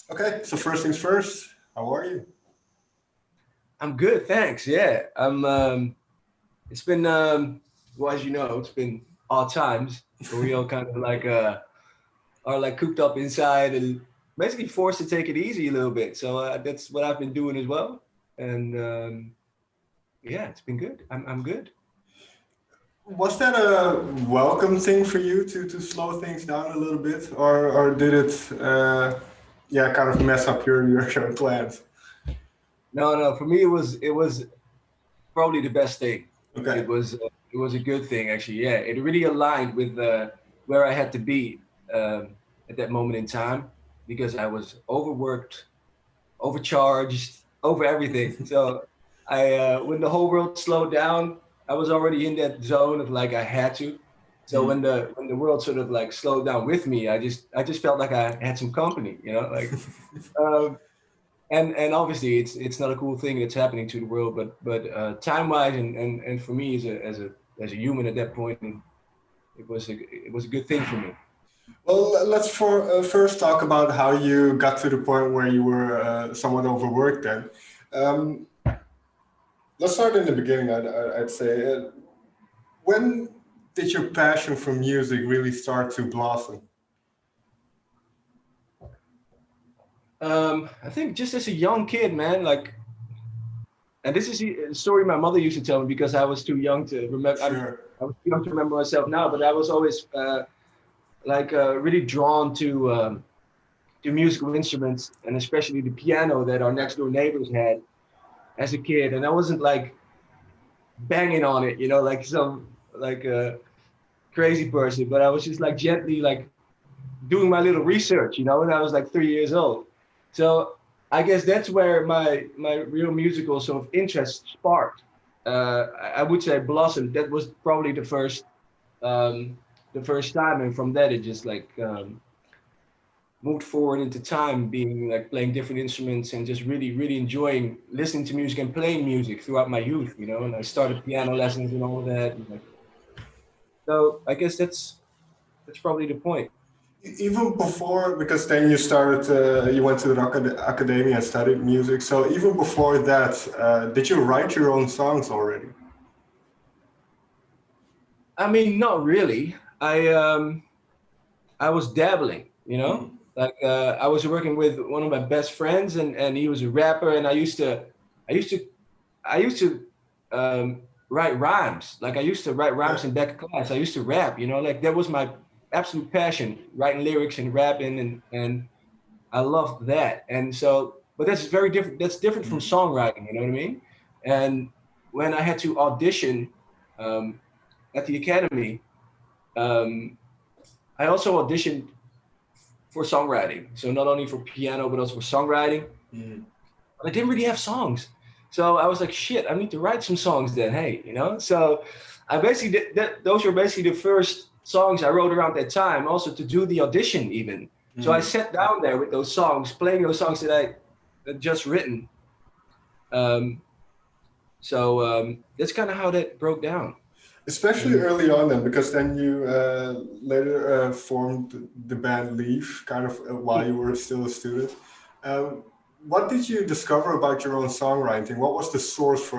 Okay, so first things first, how are you? I'm good, thanks. Yeah, I'm. It's been well, as you know, it's been odd times where we all kind of are like cooped up inside and basically forced to take it easy a little bit. So that's what I've been doing as well. And yeah, it's been good. I'm good. Was that a welcome thing for you to slow things down a little bit, or did it, yeah, kind of mess up your plans? No. For me, it was probably the best thing. Okay. It was a good thing actually. Yeah, it really aligned with where I had to be at that moment in time because I was overworked, overcharged, over everything. So when the whole world slowed down, I was already in that zone of like I had to. So Mm. when the world sort of like slowed down with me, I just felt like I had some company, you know, like um, and obviously it's not a cool thing that's happening to the world, but time wise and for me as a human at that point, it was a good thing for me. Well, let's first talk about how you got to the point where you were somewhat overworked then. Um, let's start in the beginning, I'd say. When did your passion for music really start to blossom? I think just as a young kid, man, like, and this is a story my mother used to tell me because I was too young to remember. Sure. I was too young to remember myself now, but I was always really drawn to musical instruments and especially the piano that our next door neighbors had as a kid. And I wasn't like banging on it, you know, like some like a crazy person, but I was just like gently like doing my little research, you know, when I was like 3 years old. So I guess that's where my real musical sort of interest sparked. I would say blossomed. That was probably um, the first time, and from that it just like moved forward into time, being like playing different instruments and just really enjoying listening to music and playing music throughout my youth, you know. And I started piano lessons and all of that. And like, so I guess that's probably the point. Even before, because then you started, you went to the academia and studied music. So even before that, did you write your own songs already? I mean, not really. I was dabbling, you know, Mm. like I was working with one of my best friends, and he was a rapper, and I used to, I used to um, write rhymes. Like I used to write Okay. rhymes in back class. I used to rap, you know, like that was my absolute passion, writing lyrics and rapping, and I loved that. And so, but that's very different. That's different from Mm. songwriting. You know what I mean? And when I had to audition um, at the academy, um, I also auditioned for songwriting. So not only for piano, but also for songwriting. Mm. But I didn't really have songs. So I was like, shit, I need to write some songs then. Hey, you know? So I basically did that. Those were basically the first songs I wrote around that time, also to do the audition even. So I Mm. sat down there with those songs, playing those songs that I had just written. Um, that's kind of how that broke down. Especially And early on, then, because then you later formed the band Leaf, kind of while you were still a student. Um, what did you discover about your own songwriting? What was the source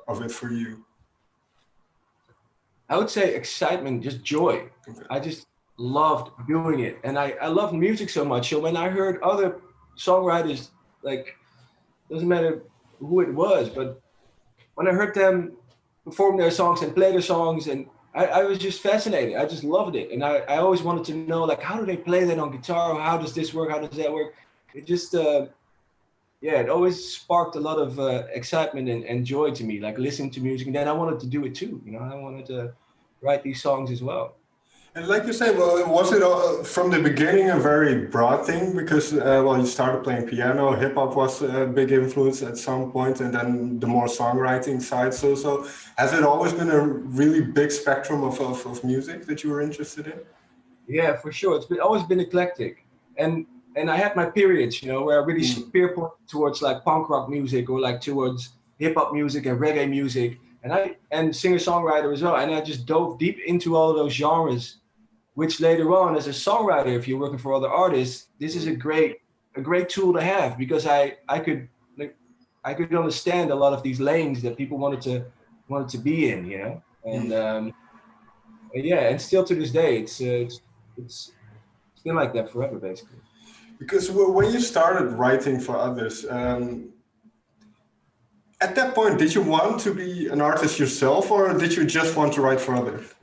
of it for you? I would say excitement, just joy. Okay. I just loved doing it. And I loved music so much. So when I heard other songwriters, like, doesn't matter who it was, but when I heard them perform their songs and play their songs, and I was just fascinated. I just loved it. And I always wanted to know, like, how do they play that on guitar? How does this work? How does that work? It just, yeah, it always sparked a lot of excitement and joy to me, like listening to music. And then I wanted to do it too. You know, I wanted to write these songs as well. And like you say, well, was it from the beginning a very broad thing? Because well, you started playing piano, hip hop was a big influence at some point, and then the more songwriting side. So has it always been a really big spectrum of music that you were interested in? Yeah, for sure. Always been eclectic, and I had my periods, you know, where I really Mm. spear towards like punk rock music or like towards hip hop music and reggae music, and singer songwriter as well. And I just dove deep into all of those genres, which later on, as a songwriter, if you're working for other artists, this is a Mm. great a great tool to have, because I could understand a lot of these lanes that people wanted to be in, you know. And yeah, and still to this day, it's been like that forever, basically. Because when you started writing for others, at that point, did you want to be an artist yourself, or did you just want to write for others?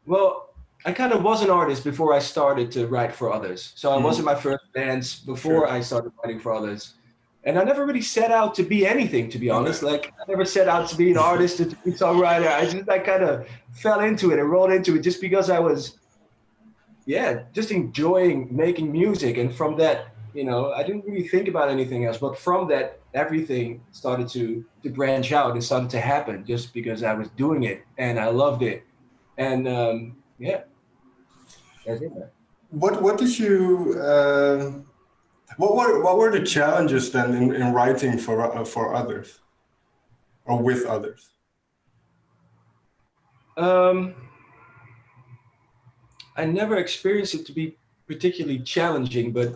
Well, I kind of was an artist before I started to write for others. So I was in my first bands before I started writing for others. And I never really set out to be anything, to be honest. Like, I never set out to be an artist or to be a songwriter. I just kind of fell into it and rolled into it just because I was, just enjoying making music. And from that, you know, I didn't really think about anything else. But from that, everything started to branch out and started to happen just because I was doing it and I loved it. And that's it, man. What did you? What were the challenges then in writing for others, or with others? I never experienced it to be particularly challenging, but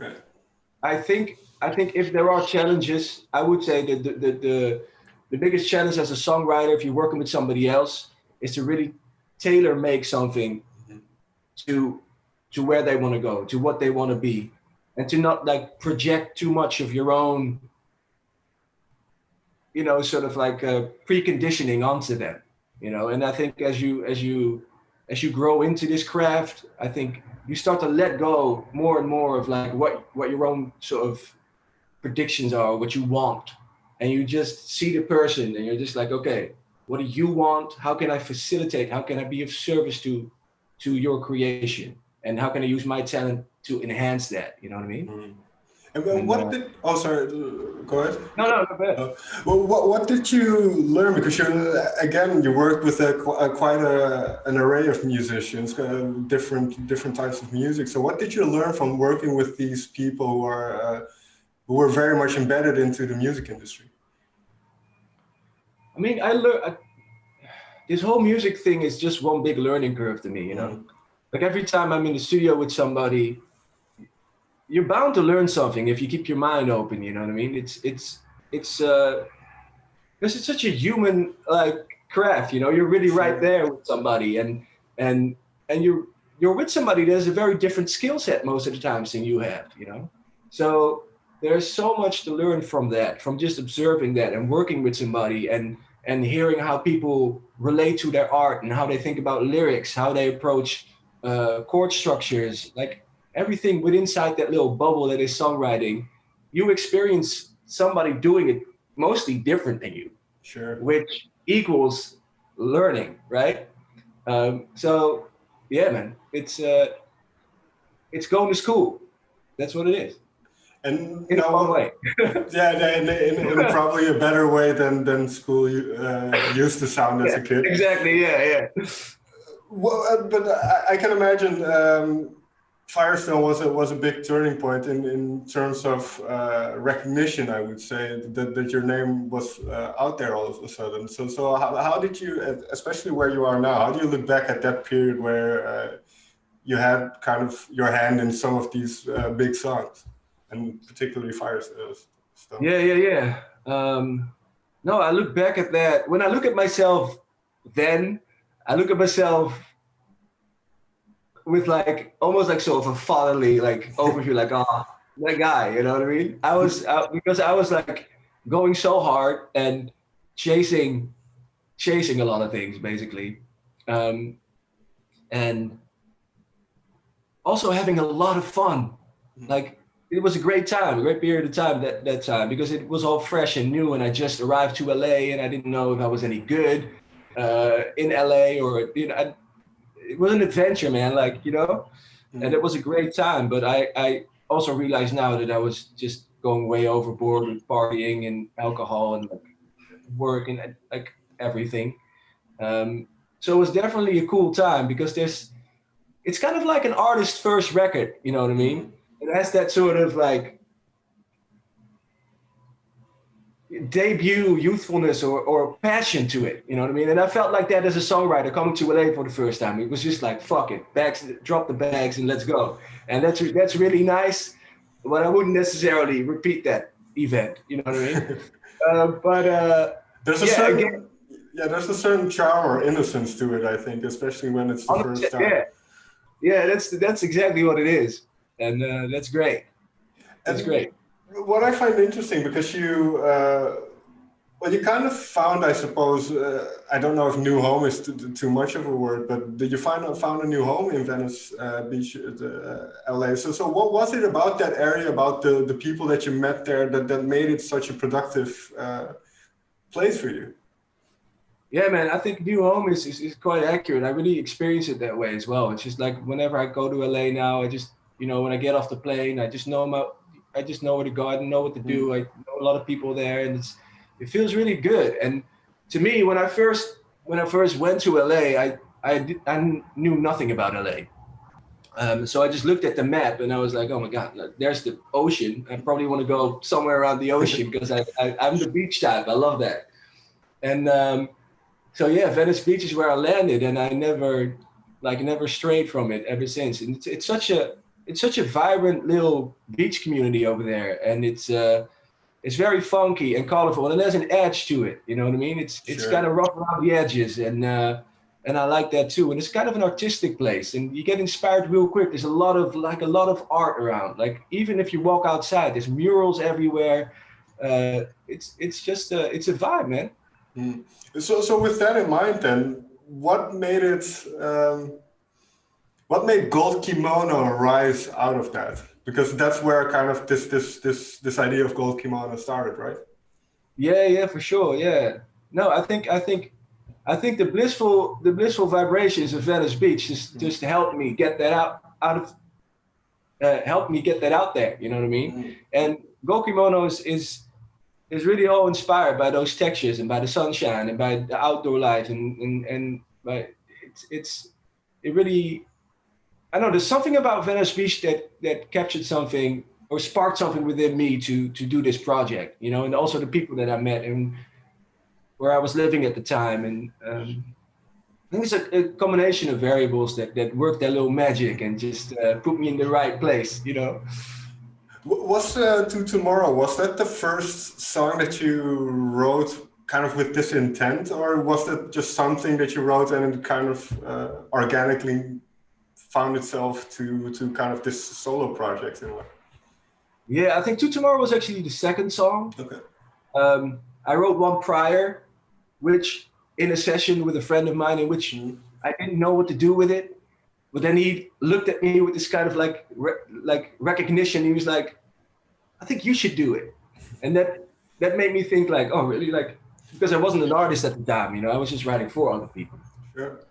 I think if there are challenges, I would say that the biggest challenge as a songwriter, if you're working with somebody else, is to really tailor make something to where they want to go, to what they want to be, and to not like project too much of your own, you know, sort of like preconditioning onto them, you know. And I think as you grow into this craft, I think you start to let go more and more of like what your own sort of predictions are, what you want, and you just see the person, and you're just like, okay, what do you want? How can I facilitate? How can I be of service to your creation? And how can I use my talent to enhance that? You know what I mean? Mm. And what did? Oh, sorry. Go ahead. No, go ahead. Well, what did you learn? Because you worked with quite an array of musicians, different types of music. So, what did you learn from working with these people who were very much embedded into the music industry? I mean, I learned this whole music thing is just one big learning curve to me. You know, like every time I'm in the studio with somebody, you're bound to learn something if you keep your mind open. You know what I mean? It's because it's such a human like craft. You know, you're really right there with somebody, and you're with somebody that has a very different skill set most of the times than you have. You know, so there's so much to learn from that, from just observing that and working with somebody and hearing how people relate to their art and how they think about lyrics, how they approach chord structures, like everything within inside that little bubble that is songwriting. You experience somebody doing it mostly different than you, which equals learning, right? So yeah, man, it's going to school. That's what it is. And in a fun way. in probably a better way than school used to sound as a kid. Exactly. Yeah. Well, but I can imagine Firestone was a big turning point in terms of recognition. I would say that your name was out there all of a sudden. So how did you, especially where you are now, how do you look back at that period where you had kind of your hand in some of these big songs? And particularly Firestone stuff. Yeah. No, I look back at that. When I look at myself then, I look at myself with like, almost like sort of a fatherly like overview, like, oh, that guy, you know what I mean? I was, because I was like going so hard and chasing a lot of things basically. And also having a lot of fun. Like, it was a great time, a great period of time that time, because it was all fresh and new, and I just arrived to LA and I didn't know if I was any good in LA, or, you know, it was an adventure, man, like, you know, and it was a great time. But I also realize now that I was just going way overboard with partying and alcohol and like work and like everything. So it was definitely a cool time, because it's kind of like an artist's first record, you know what I mean? It has that sort of like, debut youthfulness or passion to it. You know what I mean? And I felt like that as a songwriter coming to LA for the first time. It was just like, fuck it, bags, drop the bags and let's go. And that's really nice, but I wouldn't necessarily repeat that event. You know what I mean? There's a certain there's a certain charm or innocence to it, I think, especially when it's the first time. Yeah, that's exactly what it is, and that's great. That's great. What I find interesting, because you kind of found, I suppose, I don't know if new home is too much of a word, but did you found a new home in Venice Beach, LA? So what was it about that area, about the people that you met there, that made it such a productive place for you? Yeah, man, I think new home is quite accurate. I really experience it that way as well. It's just like whenever I go to LA now, I just, when I get off the plane, I just know where to go. I know what to do. I know a lot of people there, and it feels really good. And to me, when I first went to LA, I knew nothing about LA. So I just looked at the map and I was like, oh my God, there's the ocean. I probably want to go somewhere around the ocean because I'm the beach type. I love that. And so yeah, Venice Beach is where I landed, and I never strayed from it ever since. And it's such a vibrant little beach community over there, and it's very funky and colorful, and there's an edge to it. You know what I mean? It's kind of rough around the edges, and I like that too. And it's kind of an artistic place, and you get inspired real quick. There's a lot of art around. Like even if you walk outside, there's murals everywhere. It's a vibe, man. Mm. So with that in mind, then, what made Goldkimono rise out of that? Because that's where kind of this idea of Goldkimono started, right? Yeah, for sure. Yeah. No, I think the blissful vibrations of Venice Beach just helped me get that helped me get that out there. You know what I mean? Mm. And Goldkimono is really all inspired by those textures and by the sunshine and by the outdoor life and by it really, I don't know, there's something about Venice Beach that captured something or sparked something within me to do this project, and also the people that I met and where I was living at the time. And I think it's a combination of variables that worked their little magic and just put me in the right place, Was To Tomorrow, was that the first song that you wrote kind of with this intent, or was that just something that you wrote and it kind of organically found itself to kind of this solo project in a way? Yeah, I think To Tomorrow was actually the second song. Okay. I wrote one prior, which in a session with a friend of mine in which I didn't know what to do with it. But then he looked at me with this kind of like recognition. He was like, I think you should do it. And that made me think like, oh, really? Like, because I wasn't an artist at the time, I was just writing for other people. Sure.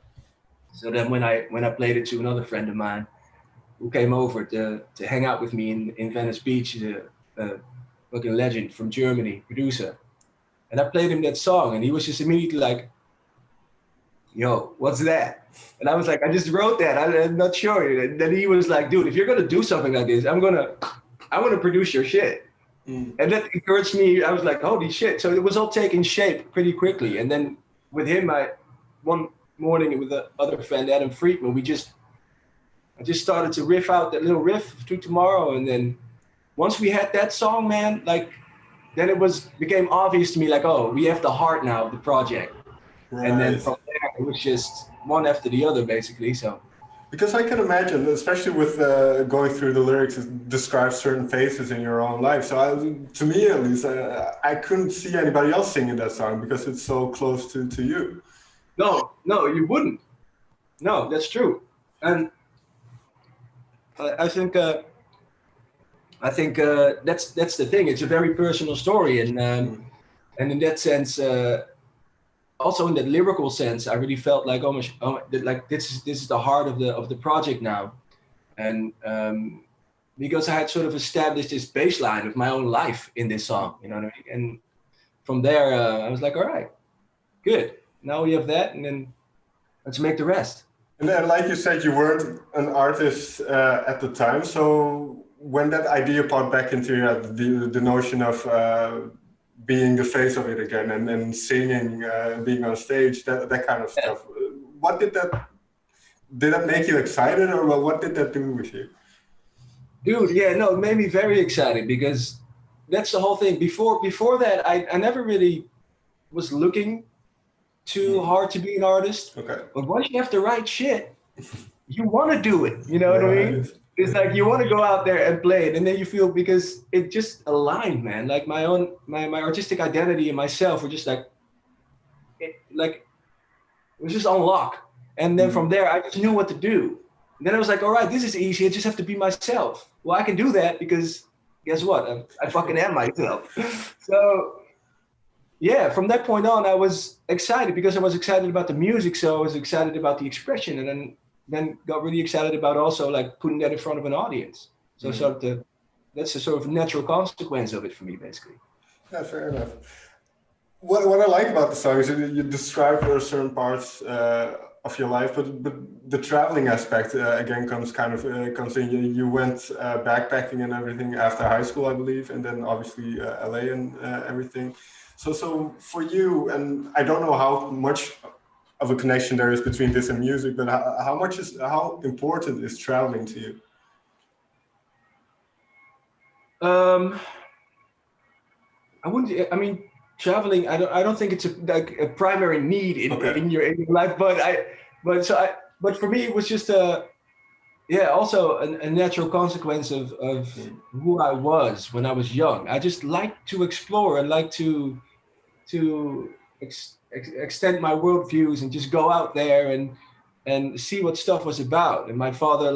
So then when I played it to another friend of mine who came over to hang out with me in Venice Beach, a fucking legend from Germany, producer. And I played him that song and he was just immediately like, yo, what's that? And I was like, I just wrote that. I'm not sure. And then he was like, dude, if you're going to do something like this, I want to produce your shit. Mm. And that encouraged me. I was like, holy shit. So it was all taking shape pretty quickly. And then with him, one morning with the other friend, Adam Friedman, I just started to riff out that little riff To Tomorrow. And then once we had that song, man, like, then it became obvious to me, like, oh, we have the heart now of the project. Right. And then from there, it was just one after the other, basically. So, because I can imagine, especially with going through the lyrics, it describes certain phases in your own life. So, to me at least, I couldn't see anybody else singing that song because it's so close to you. No, you wouldn't. No, that's true. And I think that's the thing. It's a very personal story, and in that sense. Also in that lyrical sense, I really felt like like this is the heart of the project now, and because I had sort of established this baseline of my own life in this song, you know what I mean? And from there, I was like, all right, good. Now we have that, and then let's make the rest. And then, like you said, you weren't an artist at the time, so when that idea popped back into your head, the notion of being the face of it again and singing, being on stage, that kind of stuff. What did that make you excited, or what did that do with you? Dude, yeah, no, it made me very excited because that's the whole thing. Before that, I never really was looking too hard to be an artist. Okay. But once you have to write shit, you want to do it. You know what I mean? It's like you want to go out there and play it, and then you feel, because it just aligned, man. Like my artistic identity and myself were just like, it was just on lock. And then from there, I just knew what to do. And then I was like, all right, this is easy. I just have to be myself. Well, I can do that because guess what? I fucking am myself. So yeah, from that point on, I was excited because I was excited about the music. So I was excited about the expression, and then got really excited about also like putting that in front of an audience. So that's a sort of natural consequence of it for me, basically. Yeah, fair enough. What I like about the song is you describe certain parts of your life, but the traveling aspect again comes in. You went backpacking and everything after high school, I believe, and then obviously LA and everything. So for you, and I don't know how much of a connection there is between this and music, but how important is traveling to you? I mean, traveling, I don't think it's a primary need in your life, but for me it was just also a natural consequence of who I was when I was young. I just like to explore and like to extend my worldviews and just go out there and see what stuff was about. And my father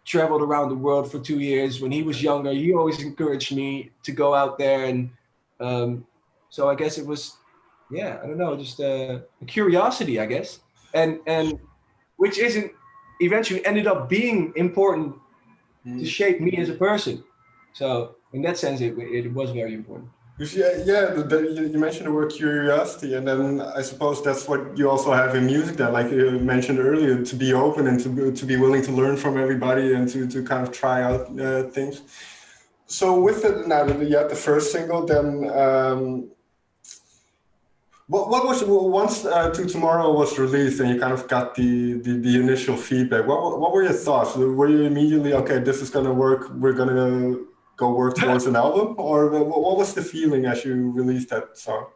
traveled around the world for 2 years when he was younger. He always encouraged me to go out there, and so I guess it was, I don't know, just a curiosity, I guess, and which eventually ended up being important to shape me as a person. So in that sense, it was very important. You mentioned the word curiosity, and then I suppose that's what you also have in music. That, like you mentioned earlier, to be open and to be willing to learn from everybody and to kind of try out things. So with it, now that you had the first single, then what was once To Tomorrow was released and you kind of got the initial feedback? What were your thoughts? Were you immediately, okay, this is gonna work, we're gonna go work towards an album, or what was the feeling as you released that song?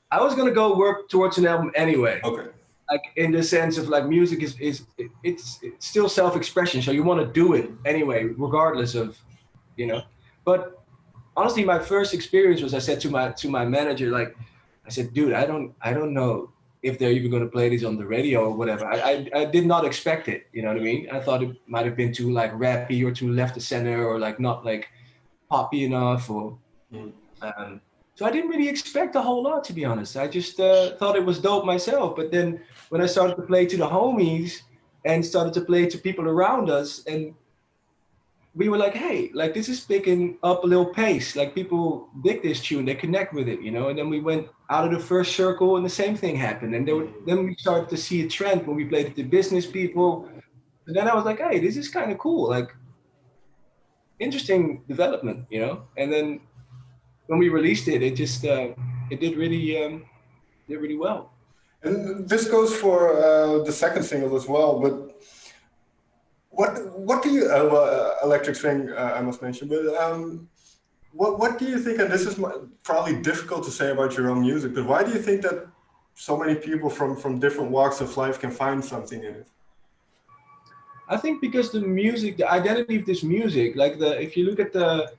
I was gonna go work towards an album anyway. Okay. Like in the sense of like music it's still self-expression, so you want to do it anyway, regardless of, But honestly, my first experience was I said to my manager, like, I said, dude, I don't know if they're even gonna play this on the radio or whatever. I did not expect it, you know what I mean? I thought it might have been too like rappy or too left of center or like not like poppy enough or so I didn't really expect a whole lot, to be honest. I just thought it was dope myself. But then when I started to play to the homies and started to play to people around us, and we were like, hey, like this is picking up a little pace. Like people dig this tune, they connect with it, And then we went out of the first circle and the same thing happened. And then we started to see a trend when we played to the business people. And then I was like, hey, this is kind of cool. Like, interesting development, And then when we released it, it just it did really well. And this goes for the second single as well. But what do you Electric Swing I must mention? But what do you think? And this is probably difficult to say about your own music, but why do you think that so many people from different walks of life can find something in it? I think because the identity of this music, like if you look at the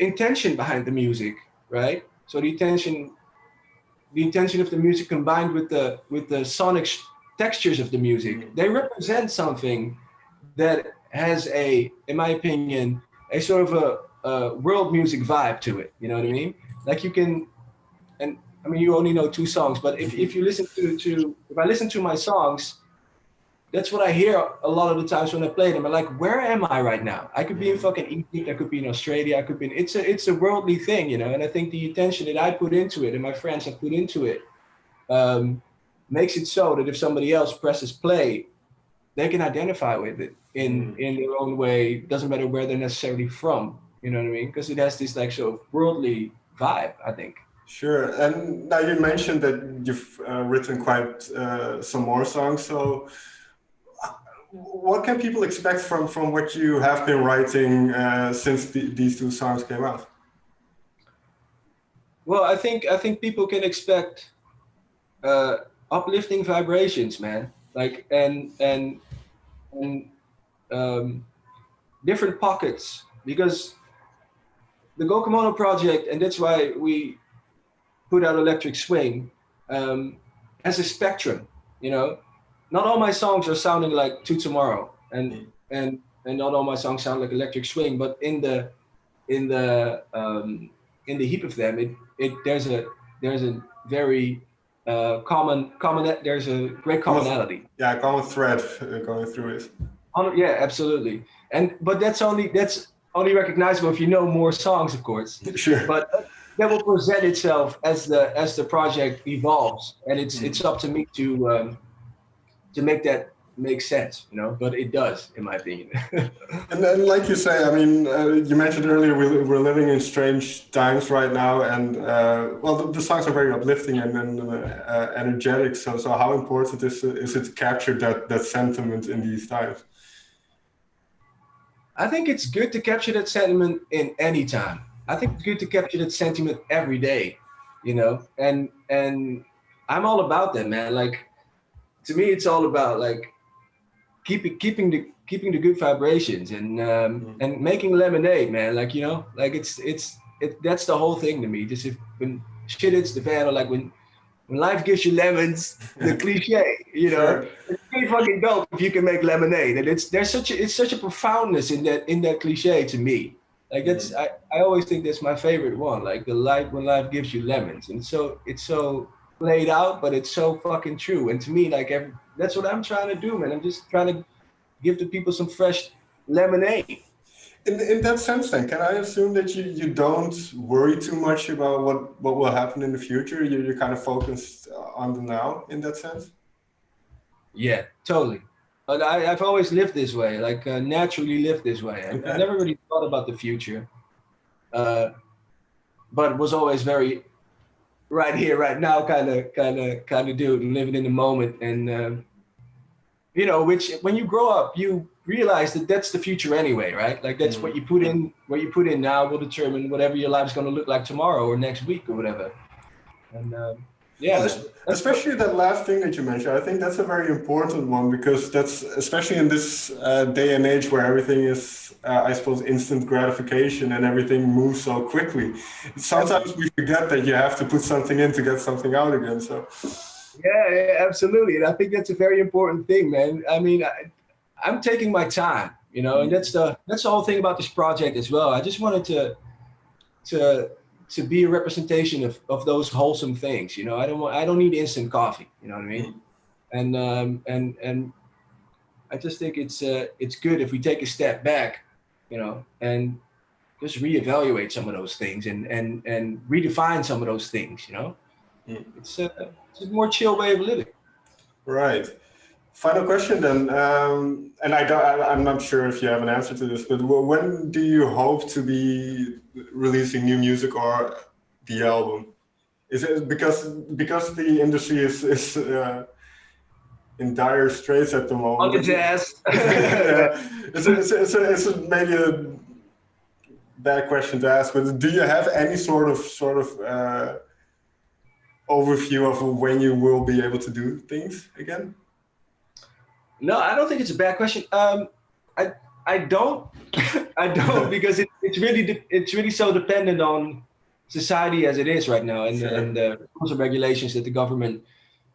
intention behind the music, right? So the intention of the music combined with the sonic textures of the music, they represent something that has in my opinion, a sort of a world music vibe to it. You know what I mean? Like you can, and I mean, you only know 2 songs, but if you listen if I listen to my songs, that's what I hear a lot of the times when I play them. I'm like, where am I right now? I could be in fucking Egypt, I could be in Australia, I could be in, it's a worldly thing, And I think the attention that I put into it and my friends have put into it makes it so that if somebody else presses play, they can identify with it in their own way. It doesn't matter where they're necessarily from, you know what I mean? Because it has this like sort of worldly vibe, I think. Sure. And now you mentioned that you've written quite some more songs. So what can people expect from what you have been writing since these two songs came out? Well, I think people can expect uplifting vibrations, man. Like and different pockets, because the Goldkimono project, and that's why we put out Electric Swing, as a spectrum. You know, not all my songs are sounding like To Tomorrow, and not all my songs sound like Electric Swing, but in the heap of them, there's a very there's a great commonality. Yeah, common thread going through it. Yeah, absolutely. But that's only recognizable if you know more songs, of course. Sure. But that will present itself as the project evolves, and it's up to me to make that make sense, you know. But it does, in my opinion. And then, like you say, I mean, you mentioned earlier we're living in strange times right now, and the songs are very uplifting and energetic. So how important is it to capture that sentiment in these times? I think it's good to capture that sentiment in any time. I think it's good to capture that sentiment every day, you know. And I'm all about that, man. Like, to me, it's all about like keeping the good vibrations and making lemonade, man. Like, you know, like that's the whole thing to me. Just when shit hits the fan, or like when life gives you lemons, the cliche, you know. Sure. It's pretty fucking dope if you can make lemonade, and it's such a profoundness in that cliche to me. Like that's I always think that's my favorite one. Like when life gives you lemons, and it's so played out, but it's so fucking true. And to me, like that's what I'm trying to do, man. I'm just trying to give the people some fresh lemonade. In that sense, then, can I assume that you don't worry too much about what will happen in the future? You're kind of focused on the now in that sense? Yeah, totally. But I've always lived this way, like naturally lived this way. Okay. I never really thought about the future, but was always very right here, right now, kind of dude, living in the moment. And you know, which when you grow up, you realize that that's the future anyway, right? Like that's what you put in now will determine whatever your life's going to look like tomorrow or next week or whatever. And yeah, well, especially that last thing that you mentioned, I think that's a very important one, because that's especially in this day and age where everything is, I suppose, instant gratification and everything moves so quickly. Sometimes we forget that you have to put something in to get something out again. So. Yeah, absolutely. And I think that's a very important thing, man. I mean, I'm taking my time, you know, and that's the whole thing about this project as well. I just wanted to be a representation of those wholesome things, you know. I don't need instant coffee, you know what I mean? And I just think it's good if we take a step back, you know, and just reevaluate some of those things and redefine some of those things, you know. It's a more chill way of living. Right. Final question then, and I'm not sure if you have an answer to this, but when do you hope to be releasing new music or the album? Is it because the industry is in dire straits at the moment? On its ass. Yeah. It's maybe a bad question to ask, but do you have any sort of overview of when you will be able to do things again? No, I don't think it's a bad question. I don't because it's really so dependent on society as it is right now, and the rules and regulations that the government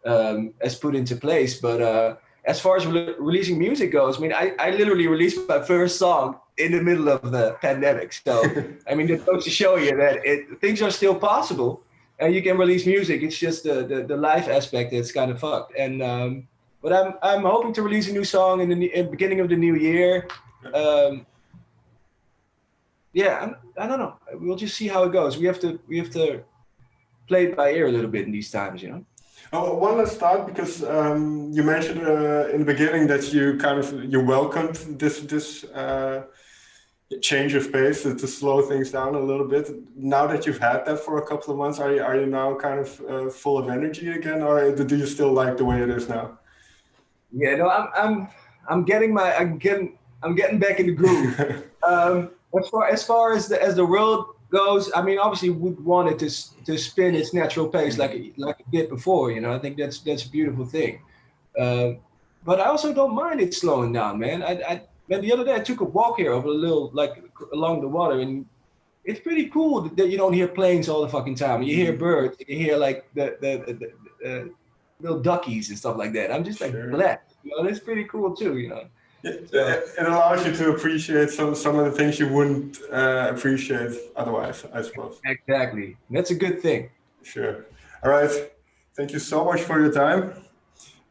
has put into place. But as far as releasing music goes, I mean, I literally released my first song in the middle of the pandemic. So I mean, that goes to show you that things are still possible, and you can release music. It's just the life aspect that's kind of fucked. And but I'm hoping to release a new song in the beginning of the new year. Yeah, I don't know. We'll just see how it goes. We have to play it by ear a little bit in these times, you know. Oh, one last thought, because you mentioned in the beginning that you welcomed this change of pace, to slow things down a little bit. Now that you've had that for a couple of months, are you now kind of full of energy again, or do you still like the way it is now? Yeah, no, I'm getting back in the groove. As far as the world goes, I mean, obviously we want it to spin its natural pace like it did before. You know, I think that's a beautiful thing. But I also don't mind it slowing down, man. Man, the other day I took a walk here over a little, like along the water, and it's pretty cool that you don't hear planes all the fucking time. You hear birds, you hear like the little duckies and stuff like that. I'm just like blessed. You know, that's pretty cool too. You know. It allows you to appreciate some of the things you wouldn't appreciate otherwise, I suppose. Exactly. That's a good thing. Sure. All right. Thank you so much for your time.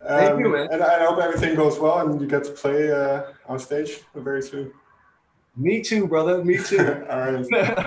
Thank you, man. And I hope everything goes well and you get to play on stage very soon. Me too, brother. Me too. All right.